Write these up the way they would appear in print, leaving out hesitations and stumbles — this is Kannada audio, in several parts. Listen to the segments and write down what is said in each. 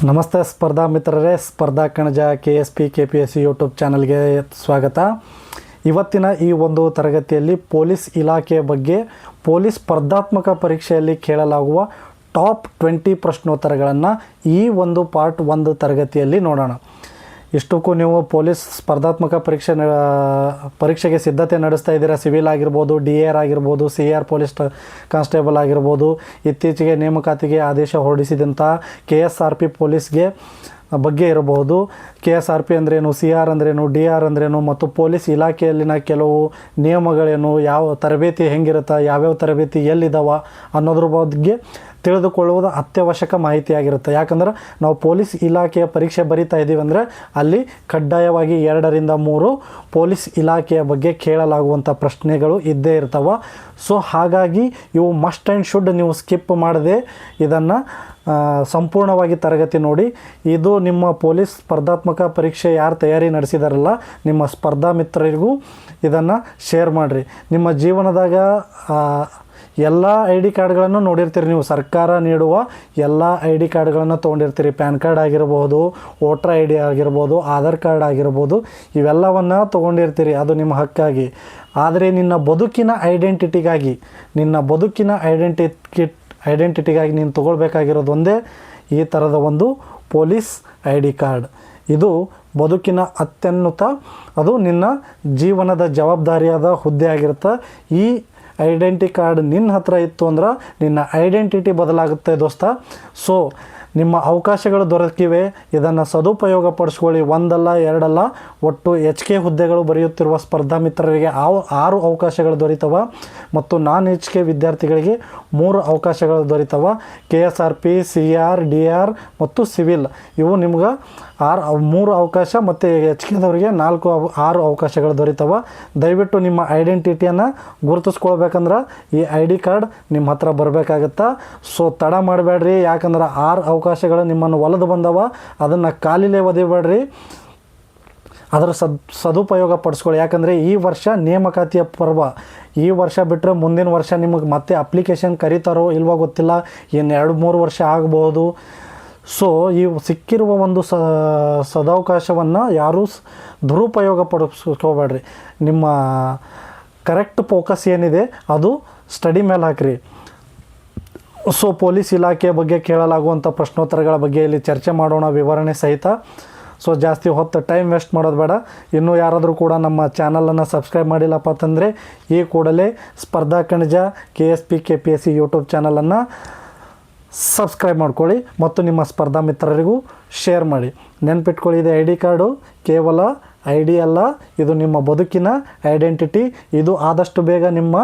ನಮಸ್ತೆ ಸ್ಪರ್ಧಾ ಮಿತ್ರರೇ, ಸ್ಪರ್ಧಾ ಕಣಜ KSP KPSC ಯೂಟ್ಯೂಬ್ ಚಾನಲ್ಗೆ ಸ್ವಾಗತ. ಇವತ್ತಿನ ಈ ಒಂದು ತರಗತಿಯಲ್ಲಿ ಪೊಲೀಸ್ ಇಲಾಖೆಯ ಬಗ್ಗೆ ಪೊಲೀಸ್ ಸ್ಪರ್ಧಾತ್ಮಕ ಪರೀಕ್ಷೆಯಲ್ಲಿ ಕೇಳಲಾಗುವ ಟಾಪ್ 20 ಪ್ರಶ್ನೋತ್ತರಗಳನ್ನು ಈ ಒಂದು ಪಾರ್ಟ್ 1 ತರಗತಿಯಲ್ಲಿ ನೋಡೋಣ. ಇಷ್ಟಕ್ಕೂ ನೀವು ಪೊಲೀಸ್ ಸ್ಪರ್ಧಾತ್ಮಕ ಪರೀಕ್ಷೆಗೆ ಸಿದ್ಧತೆ ನಡೆಸ್ತಾ ಇದ್ದೀರಾ. ಸಿವಿಲ್ ಆಗಿರ್ಬೋದು, DAR ಆಗಿರ್ಬೋದು, CR ಪೊಲೀಸ್ ಕಾನ್ಸ್ಟೇಬಲ್ ಆಗಿರ್ಬೋದು, ಇತ್ತೀಚೆಗೆ ನೇಮಕಾತಿಗೆ ಆದೇಶ ಹೊರಡಿಸಿದಂಥ KSRP ಪೊಲೀಸ್ಗೆ ಬಗ್ಗೆ ಇರಬಹುದು. KSRP ಅಂದ್ರೇನು, CR ಅಂದ್ರೇನು, DR ಅಂದ್ರೇನು ಮತ್ತು ಪೊಲೀಸ್ ಇಲಾಖೆಯಲ್ಲಿನ ಕೆಲವು ನಿಯಮಗಳೇನು, ಯಾವ ತರಬೇತಿ ಹೆಂಗಿರುತ್ತೆ, ಯಾವ್ಯಾವ ತರಬೇತಿ ಎಲ್ಲಿದ್ದಾವ ಅನ್ನೋದ್ರ ಬಗ್ಗೆ ತಿಳಿದುಕೊಳ್ಳುವುದು ಅತ್ಯವಶ್ಯಕ ಮಾಹಿತಿಯಾಗಿರುತ್ತೆ. ಯಾಕಂದ್ರೆ ನಾವು ಪೊಲೀಸ್ ಇಲಾಖೆಯ ಪರೀಕ್ಷೆ ಬರಿತಾ ಇದ್ದೀವಿ ಅಂದರೆ ಅಲ್ಲಿ ಕಡ್ಡಾಯವಾಗಿ 2 ರಿಂದ 3 ಪೊಲೀಸ್ ಇಲಾಖೆಯ ಬಗ್ಗೆ ಕೇಳಲಾಗುವಂಥ ಪ್ರಶ್ನೆಗಳು ಇದ್ದೇ ಇರ್ತವೆ. ಸೊ ಹಾಗಾಗಿ ಇವು ಮಸ್ಟ್ ಆ್ಯಂಡ್ ಶುಡ್ ನೀವು ಸ್ಕಿಪ್ ಮಾಡದೆ ಇದನ್ನು ಸಂಪೂರ್ಣವಾಗಿ ತರಗತಿ ನೋಡಿ. ಇದು ನಿಮ್ಮ ಪೊಲೀಸ್ ಸ್ಪರ್ಧಾತ್ಮಕ ಪರೀಕ್ಷೆ ಯಾರು ತಯಾರಿ ನಡೆಸಿದಾರಲ್ಲ ನಿಮ್ಮ ಸ್ಪರ್ಧಾ ಮಿತ್ರರಿಗೂ ಇದನ್ನು ಶೇರ್ ಮಾಡಿರಿ. ನಿಮ್ಮ ಜೀವನದಾಗ ಎಲ್ಲ ID ಕಾರ್ಡ್ಗಳನ್ನು ನೋಡಿರ್ತೀರಿ. ನೀವು ಸರ್ಕಾರ ನೀಡುವ ಎಲ್ಲ ID ಕಾರ್ಡ್ಗಳನ್ನು ತೊಗೊಂಡಿರ್ತೀರಿ. ಪ್ಯಾನ್ ಕಾರ್ಡ್ ಆಗಿರ್ಬೋದು, ವೋಟರ್ ID ಆಗಿರ್ಬೋದು, ಆಧಾರ್ ಕಾರ್ಡ್ ಆಗಿರ್ಬೋದು, ಇವೆಲ್ಲವನ್ನು ತೊಗೊಂಡಿರ್ತೀರಿ. ಅದು ನಿಮ್ಮ ಹಕ್ಕಾಗಿ. ಆದರೆ ನಿನ್ನ ಬದುಕಿನ ಐಡೆಂಟಿಟಿಗಾಗಿ ನೀನು ತೊಗೊಳ್ಬೇಕಾಗಿರೋದು ಒಂದೇ ಈ ಥರದ ಒಂದು ಪೊಲೀಸ್ ID ಕಾರ್ಡ್. ಇದು ಬದುಕಿನ ಅತ್ಯುನ್ನತ, ಅದು ನಿನ್ನ ಜೀವನದ ಜವಾಬ್ದಾರಿಯಾದ ಹುದ್ದೆ ಆಗಿರುತ್ತೆ. ಈ ಐಡೆಂಟಿ ಕಾರ್ಡ್ ನಿನ್ನ ಹತ್ರ ಇತ್ತು ಅಂದ್ರೆ ನಿನ್ನ ಐಡೆಂಟಿಟಿ ಬದಲಾಗುತ್ತೆ ದೋಸ್ತ. ಸೊ ನಿಮ್ಮ ಅವಕಾಶಗಳು ದೊರಕಿವೆ, ಇದನ್ನು ಸದುಪಯೋಗ ಪಡಿಸ್ಕೊಳ್ಳಿ. 1 ಅಲ್ಲ 2 ಅಲ್ಲ, ಒಟ್ಟು HK ಹುದ್ದೆಗಳು ಬರೆಯುತ್ತಿರುವ ಸ್ಪರ್ಧಾ ಮಿತ್ರರಿಗೆ 6 ಅವಕಾಶಗಳು ದೊರೀತವೆ ಮತ್ತು ನಾನ್ HK ವಿದ್ಯಾರ್ಥಿಗಳಿಗೆ 3 ಅವಕಾಶಗಳು ದೊರೀತವೆ. KSRP, CR, DR ಮತ್ತು ಸಿವಿಲ್ ಇವು ನಿಮ್ಗೆ 3 ಅವಕಾಶ ಮತ್ತು HKದವರಿಗೆ 6 ಅವಕಾಶಗಳು ದೊರೀತವೆ. ದಯವಿಟ್ಟು ನಿಮ್ಮ ಐಡೆಂಟಿಟಿಯನ್ನು ಗುರುತಿಸ್ಕೊಳ್ಬೇಕಂದ್ರೆ ಈ ID ಕಾರ್ಡ್ ನಿಮ್ಮ ಹತ್ರ ಬರಬೇಕಾಗತ್ತೆ. ಸೊ ತಡ ಮಾಡಬೇಡ್ರಿ, ಯಾಕಂದ್ರೆ 6 ಅವಕಾಶಗಳು ನಿಮ್ಮನ್ನು ಒಲಿದು ಬಂದವ, ಅದನ್ನು ಕಾಲಿಲೆ ಒದಿಬೇಡ್ರಿ, ಅದರ ಸದುಪಯೋಗ ಪಡಿಸ್ಕೊಳ್ಳಿ. ಯಾಕಂದರೆ ಈ ವರ್ಷ ನೇಮಕಾತಿಯ ಪರ್ವ. ಈ ವರ್ಷ ಬಿಟ್ಟರೆ ಮುಂದಿನ ವರ್ಷ ನಿಮಗೆ ಮತ್ತೆ ಅಪ್ಲಿಕೇಶನ್ ಕರೀತಾರೋ ಇಲ್ವೋ ಗೊತ್ತಿಲ್ಲ, ಇನ್ನು 2-3 ವರ್ಷ ಆಗ್ಬೋದು. ಸೊ ಈ ಸಿಕ್ಕಿರುವ ಒಂದು ಸದಾವಕಾಶವನ್ನು ಯಾರೂ ದುರುಪಯೋಗ ಪಡಿಸ್ಕೋಬೇಡ್ರಿ. ನಿಮ್ಮ ಕರೆಕ್ಟ್ ಫೋಕಸ್ ಏನಿದೆ ಅದು ಸ್ಟಡಿ ಮೇಲೆ ಹಾಕಿರಿ. ಸೊ ಪೊಲೀಸ್ ಇಲಾಖೆಯ ಬಗ್ಗೆ ಕೇಳಲಾಗುವಂಥ ಪ್ರಶ್ನೋತ್ತರಗಳ ಬಗ್ಗೆ ಇಲ್ಲಿ ಚರ್ಚೆ ಮಾಡೋಣ ವಿವರಣೆ ಸಹಿತ. ಸೊ ಜಾಸ್ತಿ ಹೊತ್ತು ಟೈಮ್ ವೇಸ್ಟ್ ಮಾಡೋದು ಬೇಡ. ಇನ್ನೂ ಯಾರಾದರೂ ಕೂಡ ನಮ್ಮ ಚಾನಲನ್ನು ಸಬ್ಸ್ಕ್ರೈಬ್ ಮಾಡಿಲ್ಲಪ್ಪ ಅಂತಂದರೆ ಈ ಕೂಡಲೇ ಸ್ಪರ್ಧಾ ಕಣಜ KSP KPSC ಯೂಟ್ಯೂಬ್ ಚಾನಲನ್ನು ಸಬ್ಸ್ಕ್ರೈಬ್ ಮಾಡ್ಕೊಳ್ಳಿ ಮತ್ತು ನಿಮ್ಮ ಸ್ಪರ್ಧಾ ಮಿತ್ರರಿಗೂ ಶೇರ್ ಮಾಡಿ. ನೆನ್ಪಿಟ್ಕೊಳ್ಳಿ, ಇದು ID ಕಾರ್ಡು ಕೇವಲ ID ಅಲ್ಲ, ಇದು ನಿಮ್ಮ ಬದುಕಿನ ಐಡೆಂಟಿಟಿ. ಇದು ಆದಷ್ಟು ಬೇಗ ನಿಮ್ಮ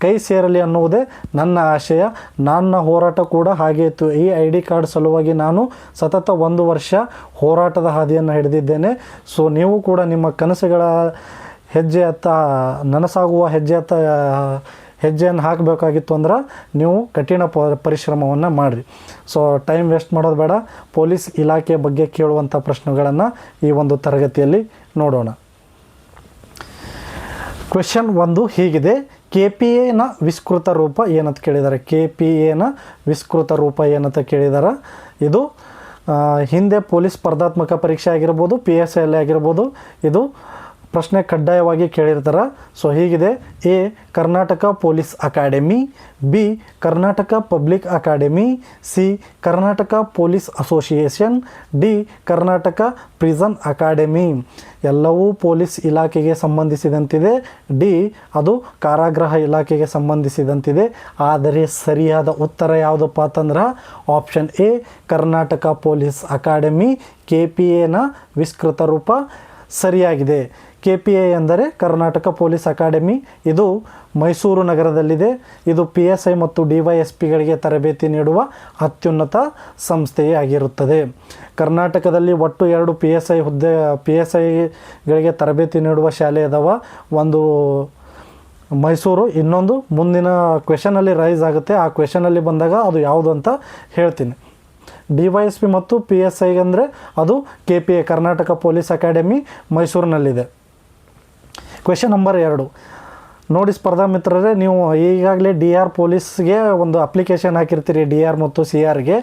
ಕೈ ಸೇರಲಿ ಅನ್ನುವುದೇ ನನ್ನ ಆಶಯ. ನನ್ನ ಹೋರಾಟ ಕೂಡ ಹಾಗೆ ಇತ್ತು. ಈ ID ಕಾರ್ಡ್ ಸಲುವಾಗಿ ನಾನು ಸತತ 1 ವರ್ಷ ಹೋರಾಟದ ಹಾದಿಯನ್ನು ಹಿಡಿದಿದ್ದೇನೆ. ಸೊ ನೀವು ಕೂಡ ನಿಮ್ಮ ಕನಸುಗಳ ನನಸಾಗುವ ಹೆಜ್ಜೆಯನ್ನು ಹಾಕಬೇಕಾಗಿತ್ತು ಅಂದ್ರೆ ನೀವು ಕಠಿಣ ಪರಿಶ್ರಮವನ್ನು ಮಾಡಿರಿ. ಸೊ ಟೈಮ್ ವೇಸ್ಟ್ ಮಾಡೋದು ಬೇಡ. ಪೊಲೀಸ್ ಇಲಾಖೆಯ ಬಗ್ಗೆ ಕೇಳುವಂಥ ಪ್ರಶ್ನೆಗಳನ್ನು ಈ ಒಂದು ತರಗತಿಯಲ್ಲಿ ನೋಡೋಣ. ಕ್ವೆಶನ್ 1 ಹೀಗಿದೆ: KPAನ ವಿಸ್ತೃತ ರೂಪ ಏನಂತ ಕೇಳಿದ್ದಾರೆ. KPAನ ವಿಸ್ತೃತ ರೂಪ ಏನಂತ ಕೇಳಿದ್ದಾರೆ. ಇದು ಹಿಂದೆ ಪೊಲೀಸ್ ಸ್ಪರ್ಧಾತ್ಮಕ ಪರೀಕ್ಷೆ ಆಗಿರ್ಬೋದು, PSI ಆಗಿರ್ಬೋದು, ಇದು ಪ್ರಶ್ನೆ ಕಡ್ಡಾಯವಾಗಿ ಕೇಳಿರ್ತಾರೆ. ಸೊ ಹೀಗಿದೆ: A Karnataka police academy, B Karnataka public academy, C Karnataka police association, D Karnataka prison academy. ಎಲ್ಲವೂ ಪೊಲೀಸ್ ಇಲಾಖೆಗೆ ಸಂಬಂಧಿಸಿದಂತಿದೆ. D ಅದು ಕಾರಾಗೃಹ ಇಲಾಖೆಗೆ ಸಂಬಂಧಿಸಿದಂತಿದೆ. ಆದರೆ ಸರಿಯಾದ ಉತ್ತರ ಯಾವುದಪ್ಪ ಅಂತಂದ್ರೆ option A Karnataka police academy. KPAನ ವಿಸ್ತೃತ ರೂಪ ಸರಿಯಾಗಿದೆ. KPA ಎಂದರೆ ಕರ್ನಾಟಕ ಪೊಲೀಸ್ ಅಕಾಡೆಮಿ. ಇದು ಮೈಸೂರು ನಗರದಲ್ಲಿದೆ. ಇದು PSI ಮತ್ತು DYSPಗಳಿಗೆ ತರಬೇತಿ ನೀಡುವ ಅತ್ಯುನ್ನತ ಸಂಸ್ಥೆಯಾಗಿರುತ್ತದೆ. ಕರ್ನಾಟಕದಲ್ಲಿ ಒಟ್ಟು 2 PSIಗಳಿಗೆ ತರಬೇತಿ ನೀಡುವ ಶಾಲೆ ಅದಾವ. ಒಂದು ಮೈಸೂರು, ಇನ್ನೊಂದು ಮುಂದಿನ ಕ್ವೆಶನಲ್ಲಿ ರೈಸ್ ಆಗುತ್ತೆ. ಆ ಕ್ವೆಶನಲ್ಲಿ ಬಂದಾಗ ಅದು ಯಾವುದು ಅಂತ ಹೇಳ್ತೀನಿ. DYSP ಮತ್ತು PSI ಅಂದರೆ ಅದು KPA ಕರ್ನಾಟಕ ಪೊಲೀಸ್ ಅಕಾಡೆಮಿ ಮೈಸೂರಿನಲ್ಲಿದೆ. ಕ್ವೆಶನ್ ನಂಬರ್ 2: ನೋಡಿ ಸ್ಪರ್ಧಾ ಮಿತ್ರರೇ, ನೀವು ಈಗಾಗಲೇ ಡಿ ಆರ್ ಪೊಲೀಸ್ಗೆ ಒಂದು ಅಪ್ಲಿಕೇಶನ್ ಹಾಕಿರ್ತೀರಿ, ಡಿ ಆರ್ ಮತ್ತು ಸಿ ಆರ್ಗೆ.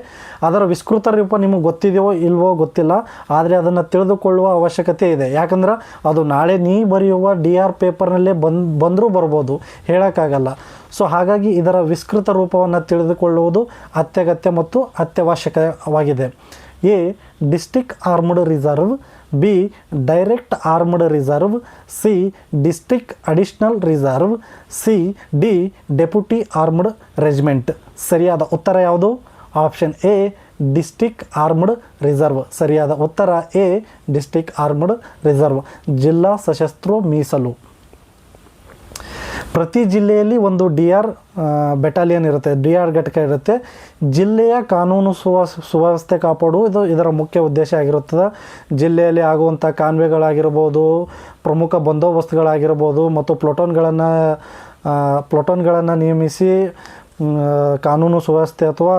ಅದರ ವಿಸ್ತೃತ ರೂಪ ನಿಮಗೆ ಗೊತ್ತಿದೆಯೋ ಇಲ್ವೋ ಗೊತ್ತಿಲ್ಲ, ಆದರೆ ಅದನ್ನು ತಿಳಿದುಕೊಳ್ಳುವ ಅವಶ್ಯಕತೆ ಇದೆ. ಯಾಕಂದ್ರೆ ಅದು ನಾಳೆ ನೀ ಬರೆಯುವ ಡಿ ಆರ್ ಪೇಪರ್ನಲ್ಲೇ ಬಂದರೂ ಬರ್ಬೋದು, ಹೇಳೋಕ್ಕಾಗಲ್ಲ. ಸೊ ಹಾಗಾಗಿ ಇದರ ವಿಸ್ತೃತ ರೂಪವನ್ನು ತಿಳಿದುಕೊಳ್ಳುವುದು ಅತ್ಯಗತ್ಯ ಮತ್ತು ಅತ್ಯವಶ್ಯಕವಾಗಿದೆ. A district armed reserve, B direct armed reserve, C district additional reserve, C D deputy armed regiment. ಸರಿಯಾದ ಉತ್ತರ ಯಾವುದು? Option A district armed reserve. ಸರಿಯಾದ ಉತ್ತರ ಎ ಡಿಸ್ಟ್ರಿಕ್ಟ್ ಆರ್ಮ್ಡ್ ರಿಸರ್ವ್, ಜಿಲ್ಲಾ ಸಶಸ್ತ್ರ ಮೀಸಲು. ಪ್ರತಿ ಜಿಲ್ಲೆಯಲ್ಲಿ ಒಂದು ಡಿ ಆರ್ ಬೆಟಾಲಿಯನ್ ಇರುತ್ತೆ, ಡಿ ಆರ್ ಘಟಕ ಇರುತ್ತೆ. ಜಿಲ್ಲೆಯ ಕಾನೂನು ಸುವ್ಯವಸ್ಥೆ ಕಾಪಾಡುವುದು ಇದರ ಮುಖ್ಯ ಉದ್ದೇಶ ಆಗಿರುತ್ತದೆ. ಜಿಲ್ಲೆಯಲ್ಲಿ ಆಗುವಂಥ ಕಾನ್ವೆಗಳಾಗಿರ್ಬೋದು, ಪ್ರಮುಖ ಬಂದೋಬಸ್ತ್ಗಳಾಗಿರ್ಬೋದು ಮತ್ತು ಪ್ಲೊಟೋನ್ಗಳನ್ನು ನಿಯಮಿಸಿ ಕಾನೂನು ಸುವ್ಯವಸ್ಥೆ ಅಥವಾ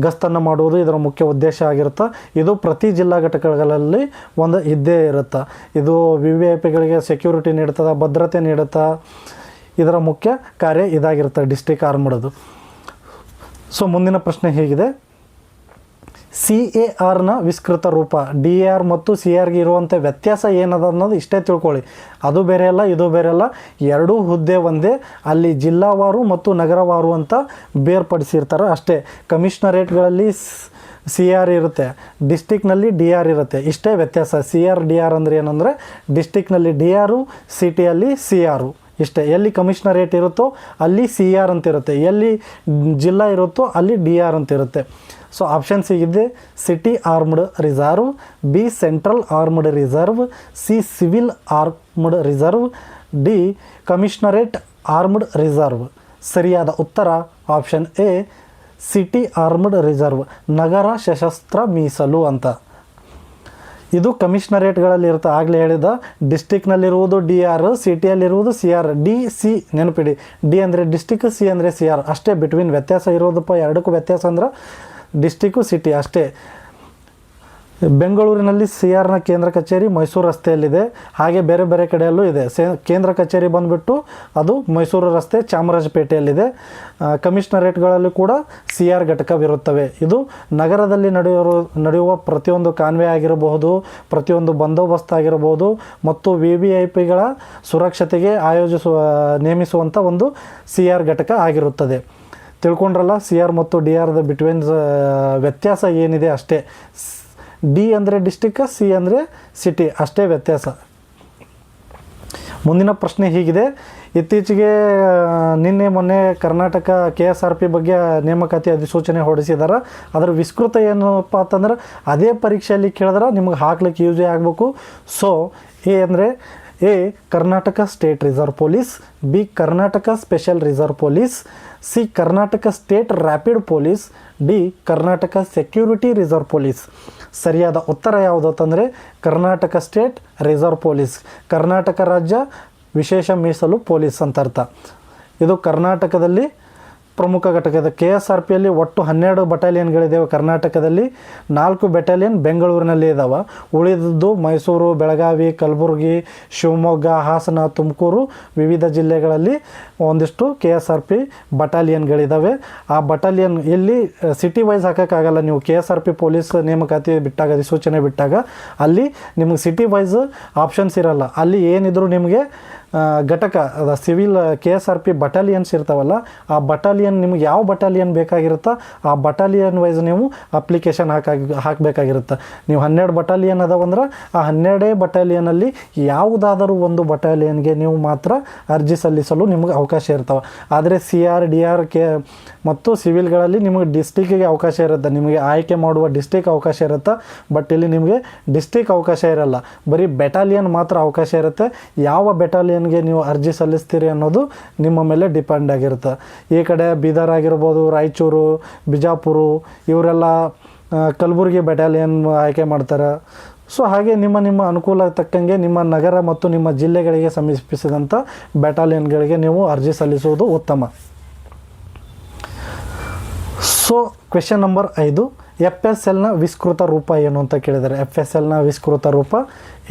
ಗಸ್ತನ್ನು ಮಾಡುವುದು ಇದರ ಮುಖ್ಯ ಉದ್ದೇಶ ಆಗಿರುತ್ತೆ. ಇದು ಪ್ರತಿ ಜಿಲ್ಲಾ ಘಟಕಗಳಲ್ಲಿ ಒಂದು ಇದ್ದೇ ಇರುತ್ತೆ. ಇದು VVIPಗಳಿಗೆ ಸೆಕ್ಯೂರಿಟಿ ನೀಡುತ್ತದೆ, ಭದ್ರತೆ ನೀಡುತ್ತಾ. ಇದರ ಮುಖ್ಯ ಕಾರ್ಯ ಇದಾಗಿರುತ್ತೆ ಡಿಸ್ಟ್ರಿಕ್ಟ್ ಆರ್ಮ್ಡ್ದು. ಸೊ ಮುಂದಿನ ಪ್ರಶ್ನೆ ಹೇಗಿದೆ, CARನ ವಿಸ್ತೃತ ರೂಪ. DAR ಮತ್ತು CRಗೆ ಇರುವಂಥ ವ್ಯತ್ಯಾಸ ಏನದ ಅನ್ನೋದು ಇಷ್ಟೇ ತಿಳ್ಕೊಳ್ಳಿ. ಅದು ಬೇರೆ ಅಲ್ಲ, ಇದು ಬೇರೆ ಅಲ್ಲ, ಎರಡೂ ಹುದ್ದೆ ಒಂದೇ. ಅಲ್ಲಿ ಜಿಲ್ಲಾವಾರು ಮತ್ತು ನಗರವಾರು ಅಂತ ಬೇರ್ಪಡಿಸಿರ್ತಾರೆ ಅಷ್ಟೇ. ಕಮಿಷನರೇಟ್ಗಳಲ್ಲಿ CR ಇರುತ್ತೆ, ಡಿಸ್ಟಿಕ್ನಲ್ಲಿ DR ಇರುತ್ತೆ, ಇಷ್ಟೇ ವ್ಯತ್ಯಾಸ. CR DR ಅಂದರೆ ಏನಂದರೆ ಡಿಸ್ಟಿಕ್ನಲ್ಲಿ DR, ಸಿಟಿಯಲ್ಲಿ CR, ಇಷ್ಟೇ. ಎಲ್ಲಿ ಕಮಿಷನರೇಟ್ ಇರುತ್ತೋ ಅಲ್ಲಿ CR ಅಂತ ಇರುತ್ತೆ, ಎಲ್ಲಿ ಜಿಲ್ಲಾ ಇರುತ್ತೋ ಅಲ್ಲಿ DR ಅಂತ ಇರುತ್ತೆ. ಸೊ ಆಪ್ಷನ್ ಸಿಗಿದೆ city armed reserve, B central armed reserve, C civil armed reserve, D commissionerate armed reserve. ಸರಿಯಾದ ಉತ್ತರ option A city armed reserve, ನಗರ ಸಶಸ್ತ್ರ ಮೀಸಲು ಅಂತ. ಇದು ಕಮಿಷನರೇಟ್ಗಳಲ್ಲಿ ಇರುತ್ತೆ. ಆಗಲೇ ಹೇಳಿದ ಡಿಸ್ಟಿಕ್ನಲ್ಲಿರುವುದು DR, ಸಿಟಿಯಲ್ಲಿರುವುದು CR. DC ನೆನಪಿಡಿ, ಡಿ ಅಂದರೆ ಡಿಸ್ಟಿಕ್, ಸಿ ಅಂದರೆ CR ಅಷ್ಟೇ. ಬಿಟ್ವೀನ್ ವ್ಯತ್ಯಾಸ ಇರೋದಪ್ಪ, ಎರಡಕ್ಕೂ ವ್ಯತ್ಯಾಸ ಅಂದ್ರೆ ಡಿಸ್ಟಿಕ್ಕು ಸಿಟಿ ಅಷ್ಟೇ. ಬೆಂಗಳೂರಿನಲ್ಲಿ CRನ ಕೇಂದ್ರ ಕಚೇರಿ ಮೈಸೂರು ರಸ್ತೆಯಲ್ಲಿದೆ, ಹಾಗೆ ಬೇರೆ ಬೇರೆ ಕಡೆಯಲ್ಲೂ ಇದೆ. ಕೇಂದ್ರ ಕಚೇರಿ ಬಂದುಬಿಟ್ಟು ಅದು ಮೈಸೂರು ರಸ್ತೆ ಚಾಮರಾಜಪೇಟೆಯಲ್ಲಿದೆ. ಕಮಿಷನರೇಟ್ಗಳಲ್ಲಿ ಕೂಡ CR ಘಟಕವಿರುತ್ತವೆ. ಇದು ನಗರದಲ್ಲಿ ನಡೆಯುವ ಪ್ರತಿಯೊಂದು ಕಾನ್ವೆ ಆಗಿರಬಹುದು, ಪ್ರತಿಯೊಂದು ಬಂದೋಬಸ್ತ್ ಆಗಿರಬಹುದು ಮತ್ತು VVIPಗಳ ಸುರಕ್ಷತೆಗೆ ನೇಮಿಸುವಂಥ ಒಂದು CR ಘಟಕ ಆಗಿರುತ್ತದೆ. ತಿಳ್ಕೊಂಡ್ರಲ್ಲ CR ಮತ್ತು DRದ ಬಿಟ್ವೀನ್ ವ್ಯತ್ಯಾಸ ಏನಿದೆ ಅಷ್ಟೇ. ಡಿ ಅಂದರೆ ಡಿಸ್ಟಿಕ್, ಸಿ ಅಂದರೆ ಸಿಟಿ, ಅಷ್ಟೇ ವ್ಯತ್ಯಾಸ. ಮುಂದಿನ ಪ್ರಶ್ನೆ ಹೀಗಿದೆ, ಇತ್ತೀಚೆಗೆ ಮೊನ್ನೆ ಕರ್ನಾಟಕ KSRP ಬಗ್ಗೆ ನೇಮಕಾತಿ ಅಧಿಸೂಚನೆ ಹೊರಡಿಸಿದ್ದಾರೆ. ಅದರ ವಿಸ್ತೃತ ಏನಪ್ಪ ಅಂತಂದ್ರೆ ಅದೇ ಪರೀಕ್ಷೆಯಲ್ಲಿ ಕೇಳಿದ್ರೆ ನಿಮಗೆ ಹಾಕ್ಲಿಕ್ಕೆ ಯೂಸೇ ಆಗಬೇಕು. ಸೊ ಎ ಅಂದರೆ A Karnataka state reserve police, B Karnataka special reserve police, C Karnataka state rapid police, D Karnataka security reserve police. ಸರಿಯಾದ ಉತ್ತರ ಯಾವುದು ಅಂತಂದರೆ Karnataka state reserve police, Karnataka ರಾಜ್ಯ ವಿಶೇಷ ಮೀಸಲು ಪೊಲೀಸ್ ಅಂತ ಅರ್ಥ. ಇದು ಕರ್ನಾಟಕದಲ್ಲಿ ಪ್ರಮುಖ ಘಟಕದ. KSRPಯಲ್ಲಿ ಒಟ್ಟು 12 ಬಟಾಲಿಯನ್ಗಳಿದ್ದಾವೆ ಕರ್ನಾಟಕದಲ್ಲಿ. 4 ಬೆಟಾಲಿಯನ್ ಬೆಂಗಳೂರಿನಲ್ಲಿ ಇದ್ದಾವೆ, ಉಳಿದದ್ದು ಮೈಸೂರು, ಬೆಳಗಾವಿ, ಕಲಬುರಗಿ, ಶಿವಮೊಗ್ಗ, ಹಾಸನ, ತುಮಕೂರು, ವಿವಿಧ ಜಿಲ್ಲೆಗಳಲ್ಲಿ ಒಂದಿಷ್ಟು KSRP ಬಟಾಲಿಯನ್ಗಳಿದ್ದಾವೆ. ಆ ಬಟಾಲಿಯನ್ ಇಲ್ಲಿ ಸಿಟಿ ವೈಸ್ ಹಾಕೋಕ್ಕಾಗಲ್ಲ. ನೀವು KSRP ಪೊಲೀಸ್ ನೇಮಕಾತಿ ಬಿಟ್ಟಾಗ, ಅಧಿಸೂಚನೆ ಬಿಟ್ಟಾಗ ಅಲ್ಲಿ ನಿಮಗೆ ಸಿಟಿ ವೈಸ್ ಆಪ್ಷನ್ಸ್ ಇರಲ್ಲ. ಅಲ್ಲಿ ಏನಿದ್ರು ನಿಮಗೆ ಘಟಕ ಸಿವಿಲ್ KSRP ಬಟಾಲಿಯನ್ಸ್ ಇರ್ತಾವಲ್ಲ, ಆ ಬಟಾಲಿಯನ್ ನಿಮ್ಗೆ ಯಾವ ಬಟಾಲಿಯನ್ ಬೇಕಾಗಿರುತ್ತೋ ಆ ಬಟಾಲಿಯನ್ ವೈಸ್ ನೀವು ಅಪ್ಲಿಕೇಶನ್ ಹಾಕಬೇಕಾಗಿರುತ್ತೆ. ನೀವು 12 ಬಟಾಲಿಯನ್ ಅದಾವಂದ್ರೆ ಆ 12 ಬಟಾಲಿಯನಲ್ಲಿ ಯಾವುದಾದರೂ ಒಂದು ಬಟಾಲಿಯನ್ಗೆ ನೀವು ಮಾತ್ರ ಅರ್ಜಿ ಸಲ್ಲಿಸಲು ನಿಮಗೆ ಅವಕಾಶ ಇರ್ತವೆ. ಆದರೆ CR, DR ಮತ್ತು ಸಿವಿಲ್ಗಳಲ್ಲಿ ನಿಮಗೆ ಡಿಸ್ಟಿಕ್ಕಿಗೆ ಅವಕಾಶ ಇರುತ್ತೆ, ನಿಮಗೆ ಆಯ್ಕೆ ಮಾಡುವ ಡಿಸ್ಟಿಕ್ ಅವಕಾಶ ಇರುತ್ತೆ. ಬಟ್ ಇಲ್ಲಿ ನಿಮಗೆ ಡಿಸ್ಟಿಕ್ ಅವಕಾಶ ಇರಲ್ಲ, ಬರೀ ಬೆಟಾಲಿಯನ್ ಮಾತ್ರ ಅವಕಾಶ ಇರುತ್ತೆ. ಯಾವ ಬೆಟಾಲಿಯನ್ಗೆ ನೀವು ಅರ್ಜಿ ಸಲ್ಲಿಸ್ತೀರಿ ಅನ್ನೋದು ನಿಮ್ಮ ಮೇಲೆ ಡಿಪೆಂಡ್ ಆಗಿರುತ್ತೆ. ಈ ಕಡೆ ಬೀದರ್ ಆಗಿರ್ಬೋದು, ರಾಯಚೂರು, ಬಿಜಾಪುರ, ಇವರೆಲ್ಲ ಕಲಬುರಗಿ ಬೆಟಾಲಿಯನ್ ಆಯ್ಕೆ ಮಾಡ್ತಾರೆ. ಸೊ ಹಾಗೆ ನಿಮ್ಮ ಅನುಕೂಲ ತಕ್ಕಂಗೆ ನಿಮ್ಮ ನಗರ ಮತ್ತು ನಿಮ್ಮ ಜಿಲ್ಲೆಗಳಿಗೆ ಸಮೀಪಿಸಿದಂಥ ಬೆಟಾಲಿಯನ್ಗಳಿಗೆ ನೀವು ಅರ್ಜಿ ಸಲ್ಲಿಸುವುದು ಉತ್ತಮ. ಸೊ ಕ್ವೆಶ್ಚನ್ ನಂಬರ್ 5, FSLನ ವಿಸ್ತೃತ ರೂಪ ಏನು ಅಂತ ಕೇಳಿದ್ದಾರೆ. FSLನ ವಿಸ್ತೃತ ರೂಪ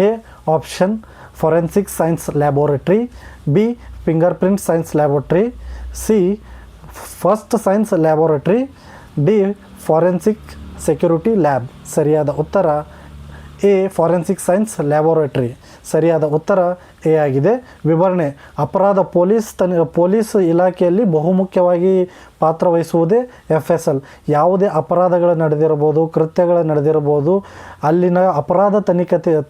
A option forensic science laboratory, B fingerprint science laboratory, C first science laboratory, D forensic security lab. ಸರಿಯಾದ ಉತ್ತರ ಎ ಫಾರೆನ್ಸಿಕ್ ಸೈನ್ಸ್ ಲ್ಯಾಬೋರೇಟ್ರಿ. ಸರಿಯಾದ ಉತ್ತರ ಎ ಆಗಿದೆ. ವಿವರಣೆ: ಅಪರಾಧ ಪೊಲೀಸ್ ಇಲಾಖೆಯಲ್ಲಿ ಬಹುಮುಖ್ಯವಾಗಿ ಪಾತ್ರವಹಿಸುವುದೇ FSL. ಯಾವುದೇ ಅಪರಾಧಗಳು ನಡೆದಿರ್ಬೋದು, ಕೃತ್ಯಗಳು ನಡೆದಿರ್ಬೋದು, ಅಲ್ಲಿನ ಅಪರಾಧ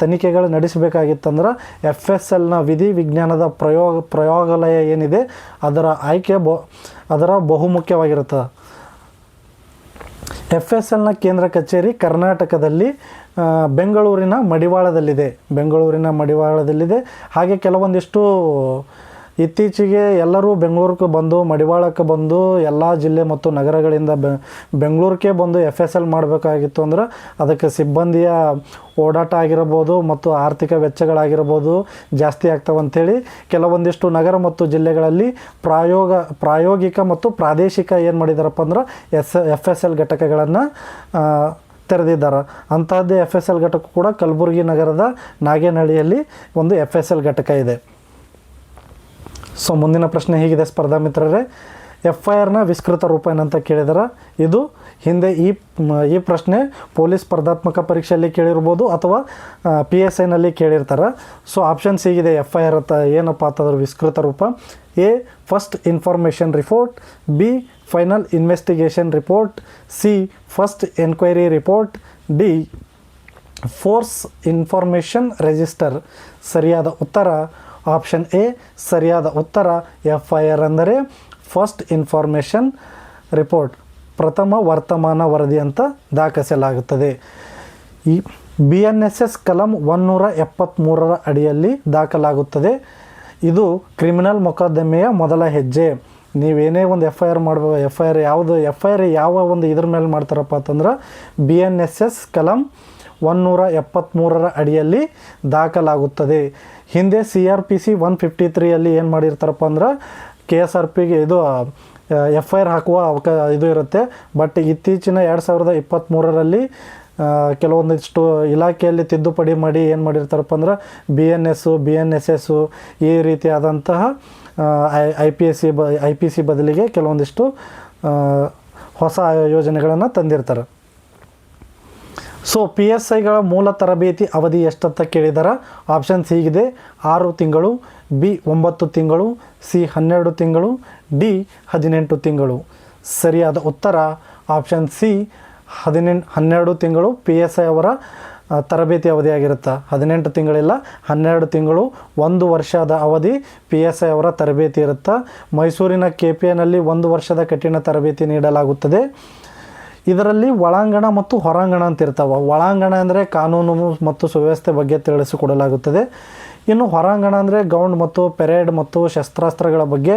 ತನಿಖೆಗಳು ನಡೆಸಬೇಕಾಗಿತ್ತಂದ್ರೆ FSLನ ವಿಧಿ ವಿಜ್ಞಾನದ ಪ್ರಯೋಗಾಲಯ ಏನಿದೆ ಅದರ ಆಯ್ಕೆ ಅದರ ಬಹುಮುಖ್ಯವಾಗಿರುತ್ತೆ. FSLನ ಕೇಂದ್ರ ಕಚೇರಿ ಕರ್ನಾಟಕದಲ್ಲಿ ಬೆಂಗಳೂರಿನ ಮಡಿವಾಳದಲ್ಲಿದೆ. ಹಾಗೆ ಕೆಲವೊಂದಿಷ್ಟು ಇತ್ತೀಚೆಗೆ ಎಲ್ಲರೂ ಬೆಂಗಳೂರಿಗೆ ಬಂದು ಮಡಿವಾಳಕ್ಕೆ ಬಂದು ಎಲ್ಲ ಜಿಲ್ಲೆ ಮತ್ತು ನಗರಗಳಿಂದ ಬೆಂಗಳೂರಿಗೆ ಬಂದು FSL ಮಾಡಬೇಕಾಗಿತ್ತು ಅಂದ್ರೆ ಅದಕ್ಕೆ ಸಿಬ್ಬಂದಿಯ ಓಡಾಟ ಆಗಿರ್ಬೋದು ಮತ್ತು ಆರ್ಥಿಕ ವೆಚ್ಚಗಳಾಗಿರ್ಬೋದು ಜಾಸ್ತಿ ಆಗ್ತಾವಂಥೇಳಿ ಕೆಲವೊಂದಿಷ್ಟು ನಗರ ಮತ್ತು ಜಿಲ್ಲೆಗಳಲ್ಲಿ ಪ್ರಾಯೋಗಿಕ ಮತ್ತು ಪ್ರಾದೇಶಿಕ ಏನು ಮಾಡಿದಾರಪ್ಪ ಅಂದ್ರೆ FSL ಘಟಕಗಳನ್ನು ತೆರೆದಿದ್ದಾರೆ. ಅಂತಹದ್ದೇ FSL ಘಟಕ ಕೂಡ ಕಲಬುರಗಿ ನಗರದ ನಾಗೇನಹಳ್ಳಿಯಲ್ಲಿ ಒಂದು FSL ಘಟಕ ಇದೆ. ಸೊ ಮುಂದಿನ ಪ್ರಶ್ನೆ ಹೀಗಿದೆ ಸ್ಪರ್ಧಾ ಮಿತ್ರರೇ, FIRನ ವಿಸ್ತೃತ ರೂಪ ಏನಂತ ಕೇಳಿದಾರೆ. ಇದು ಹಿಂದೆ ಈ ಪ್ರಶ್ನೆ ಪೊಲೀಸ್ ಸ್ಪರ್ಧಾತ್ಮಕ ಪರೀಕ್ಷೆಯಲ್ಲಿ ಕೇಳಿರ್ಬೋದು ಅಥವಾ PSIನಲ್ಲಿ ಕೇಳಿರ್ತಾರೆ. ಸೊ ಆಪ್ಷನ್ಸ್ ಹೀಗಿದೆ. FIR ಏನಪ್ಪ ಅಂತಂದ್ರೆ ವಿಸ್ತೃತ ರೂಪ: A first information report, B final investigation report, C first enquiry report, D force information register. ಸರಿಯಾದ ಉತ್ತರ ಆಪ್ಷನ್ ಎ. ಸರಿಯಾದ ಉತ್ತರ FIR ಅಂದರೆ ಫಸ್ಟ್ ಇನ್ಫಾರ್ಮೇಷನ್ ರಿಪೋರ್ಟ್, ಪ್ರಥಮ ವರ್ತಮಾನ ವರದಿ ಅಂತ ದಾಖಲಿಸಲಾಗುತ್ತದೆ. ಈ BNSS ಕಲಂ 173 ಅಡಿಯಲ್ಲಿ ದಾಖಲಾಗುತ್ತದೆ. ಇದು ಕ್ರಿಮಿನಲ್ ಮೊಕದ್ದಮೆಯ ಮೊದಲ ಹೆಜ್ಜೆ. ನೀವೇನೇ ಒಂದು FIR ಮಾಡಬೇಕು, FIR ಯಾವ ಒಂದು ಇದ್ರ ಮೇಲೆ ಮಾಡ್ತಾರಪ್ಪ ಅಂತಂದ್ರೆ BNSS ಕಲಂ 173 ಅಡಿಯಲ್ಲಿ ದಾಖಲಾಗುತ್ತದೆ. ಹಿಂದೆ CRPC 153ಯಲ್ಲಿ ಏನು ಮಾಡಿರ್ತಾರಪ್ಪ ಅಂದ್ರೆ KSRPಗೆ ಇದು FIR ಹಾಕುವ ಇದು ಇರುತ್ತೆ. ಬಟ್ ಇತ್ತೀಚಿನ 2023ರಲ್ಲಿ ಕೆಲವೊಂದಿಷ್ಟು ಇಲಾಖೆಯಲ್ಲಿ ತಿದ್ದುಪಡಿ ಮಾಡಿ ಏನು ಮಾಡಿರ್ತಾರಪ್ಪ ಅಂದ್ರೆ BNSS ಈ ರೀತಿಯಾದಂತಹ IPC ಬದಲಿಗೆ ಕೆಲವೊಂದಿಷ್ಟು ಹೊಸ ಯೋಜನೆಗಳನ್ನು ತಂದಿರ್ತಾರೆ. ಸೊ PSIಗಳ ಮೂಲ ತರಬೇತಿ ಅವಧಿ ಎಷ್ಟಂತ ಕೇಳಿದಾರೆ. ಆಪ್ಷನ್ಸ್ ಹೀಗಿದೆ: 6 ತಿಂಗಳು, ಬಿ 9 ತಿಂಗಳು, ಸಿ 12 ತಿಂಗಳು, ಡಿ 18 ತಿಂಗಳು. ಸರಿಯಾದ ಉತ್ತರ ಆಪ್ಷನ್ ಸಿ 12 ತಿಂಗಳು PSI ಅವರ ತರಬೇತಿ ಅವಧಿಯಾಗಿರುತ್ತೆ. 18 ತಿಂಗಳಿಲ್ಲ, 12 ತಿಂಗಳು, 1 ವರ್ಷದ ಅವಧಿ PSI ಅವರ ತರಬೇತಿ ಇರುತ್ತೆ. ಮೈಸೂರಿನ KPIನಲ್ಲಿ 1 ವರ್ಷದ ಕಠಿಣ ತರಬೇತಿ ನೀಡಲಾಗುತ್ತದೆ. ಇದರಲ್ಲಿ ಒಳಾಂಗಣ ಮತ್ತು ಹೊರಾಂಗಣ ಅಂತ ಇರ್ತಾವೆ. ಒಳಾಂಗಣ ಅಂದರೆ ಕಾನೂನು ಮತ್ತು ಸುವ್ಯವಸ್ಥೆ ಬಗ್ಗೆ ತಿಳಿಸಿಕೊಡಲಾಗುತ್ತದೆ. ಇನ್ನು ಹೊರಾಂಗಣ ಅಂದರೆ ಗ್ರೌಂಡ್ ಮತ್ತು ಪೆರೇಡ್ ಮತ್ತು ಶಸ್ತ್ರಾಸ್ತ್ರಗಳ ಬಗ್ಗೆ,